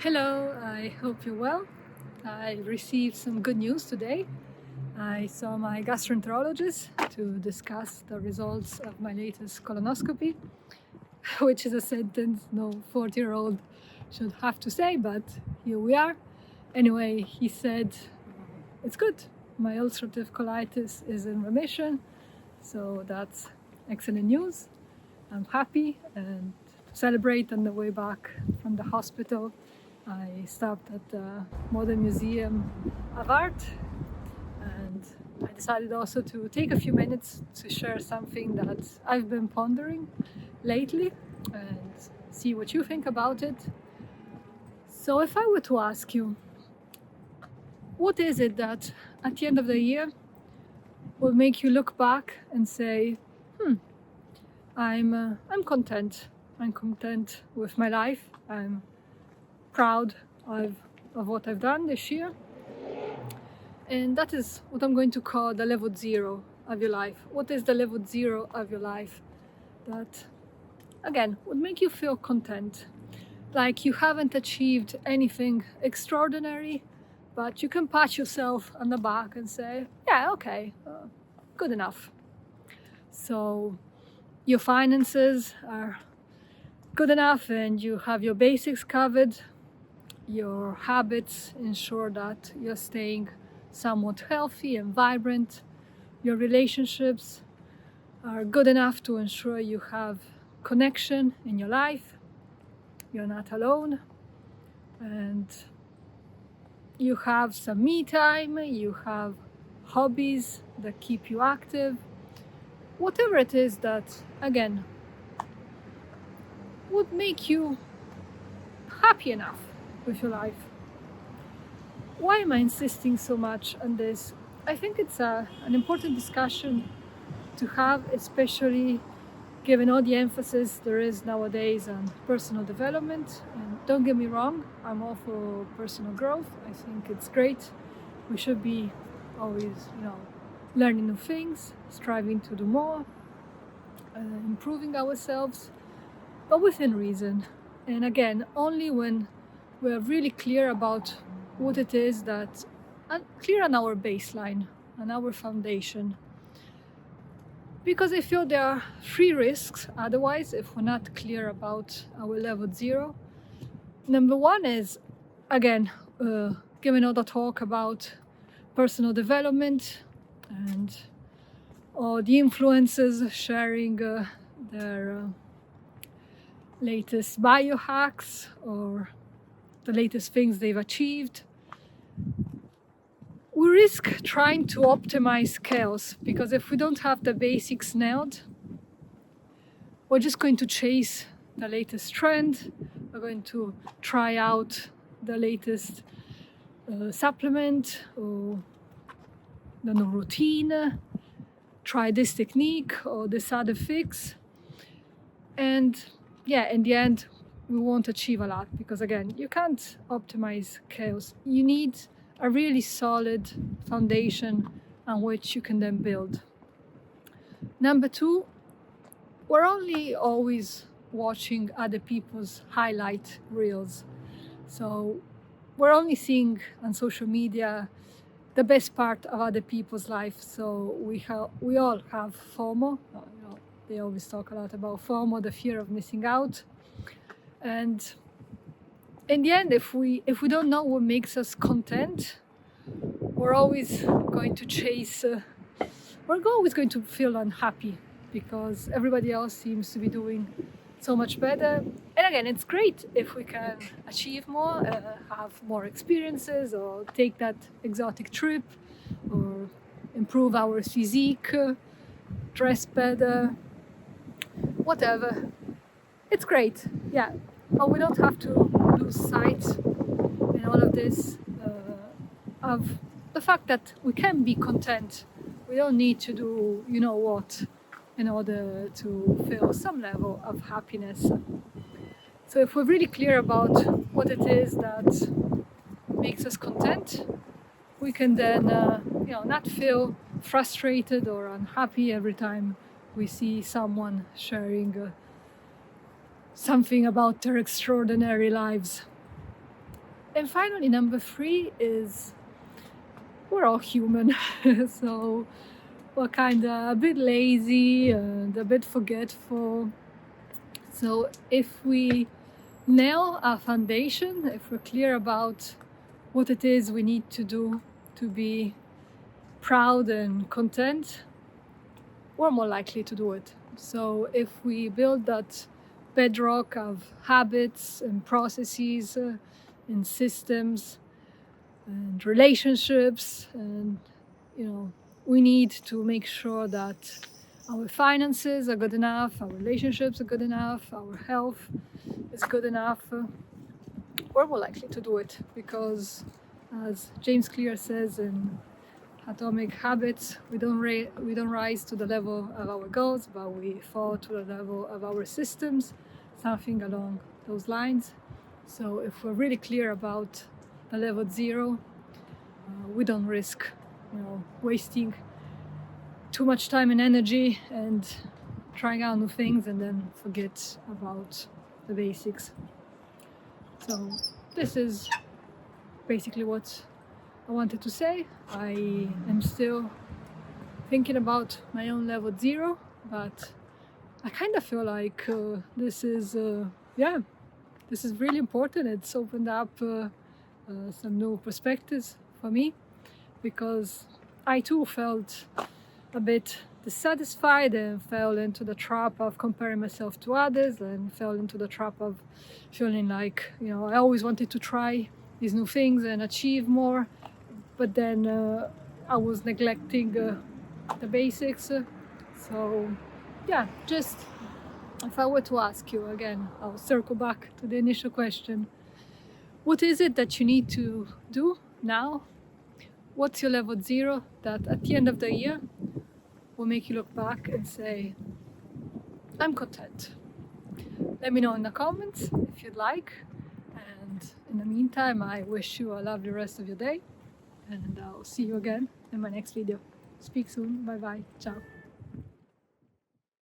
Hello, I hope you're well. I received some good news today. I saw my gastroenterologist to discuss the results of my latest colonoscopy, which is a sentence no 40-year-old should have to say, but here we are. Anyway, he said it's good. My ulcerative colitis is in remission, so that's excellent news. I'm happy, and to celebrate on the way back from the hospital, I stopped at the Modern Museum of Art, and I decided also to take a few minutes to share something that I've been pondering lately and see what you think about it. So if I were to ask you, what is it that at the end of the year will make you look back and say, I'm content. I'm content with my life. I'm proud of what I've done this year. And that is what I'm going to call the level 0 of your life. What is the level 0 of your life that, again, would make you feel content? Like you haven't achieved anything extraordinary, but you can pat yourself on the back and say, yeah, okay, good enough. So your finances are good enough and you have your basics covered. Your habits ensure that you're staying somewhat healthy and vibrant. Your relationships are good enough to ensure you have connection in your life. You're not alone. And you have some me time, you have hobbies that keep you active. Whatever it is that, again, would make you happy enough with your life. Why am I insisting so much on this? I think it's an important discussion to have, especially given all the emphasis there is nowadays on personal development. And don't get me wrong, I'm all for personal growth. I think it's great. We should be always, learning new things, striving to do more, improving ourselves, but within reason. And again, only when we're really clear about what it is that, clear on our baseline, on our foundation. Because I feel there are 3 risks otherwise if we're not clear about our level 0. Number 1 is, again, given all the talk about personal development and all the influencers sharing their latest biohacks or the latest things they've achieved, we risk trying to optimize chaos, because if we don't have the basics nailed, we're just going to chase the latest trend. We're going to try out the latest supplement or the new routine, try this technique or this other fix, and in the end we won't achieve a lot, because again, you can't optimize chaos. You need a really solid foundation on which you can then build. Number 2, we're only always watching other people's highlight reels. So we're only seeing on social media the best part of other people's life. So we all have FOMO. They always talk a lot about FOMO, the fear of missing out. And in the end, if we don't know what makes us content, we're always going to chase, we're always going to feel unhappy because everybody else seems to be doing so much better. And again, it's great if we can achieve more, have more experiences, or take that exotic trip, or improve our physique, dress better, whatever. It's great, but we don't have to lose sight in all of this of the fact that we can be content. We don't need to do what in order to feel some level of happiness. So if we're really clear about what it is that makes us content, we can then not feel frustrated or unhappy every time we see someone sharing something about their extraordinary lives. And finally, number 3 is we're all human. So we're kind of a bit lazy and a bit forgetful. So if we nail our foundation, if we're clear about what it is we need to do to be proud and content, we're more likely to do it. So if we build that bedrock of habits and processes and systems and relationships, and we need to make sure that our finances are good enough, our relationships are good enough, our health is good enough, we're more likely to do it, because as James Clear says in Atomic Habits, we don't rise to the level of our goals, but we fall to the level of our systems, something along those lines. So if we're really clear about the level 0, we don't risk wasting too much time and energy and trying out new things and then forget about the basics. So this is basically what I wanted to say. I am still thinking about my own level 0, but I kind of feel like this is really important. It's opened up some new perspectives for me, because I too felt a bit dissatisfied and fell into the trap of comparing myself to others, and fell into the trap of feeling like I always wanted to try these new things and achieve more, but then I was neglecting the basics. So yeah, just if I were to ask you again, I'll circle back to the initial question: what is it that you need to do now? What's your level 0 that at the end of the year will make you look back and say, I'm content? Let me know in the comments if you'd like. And in the meantime, I wish you a lovely rest of your day, and I'll see you again in my next video. Speak soon. Bye bye. Ciao.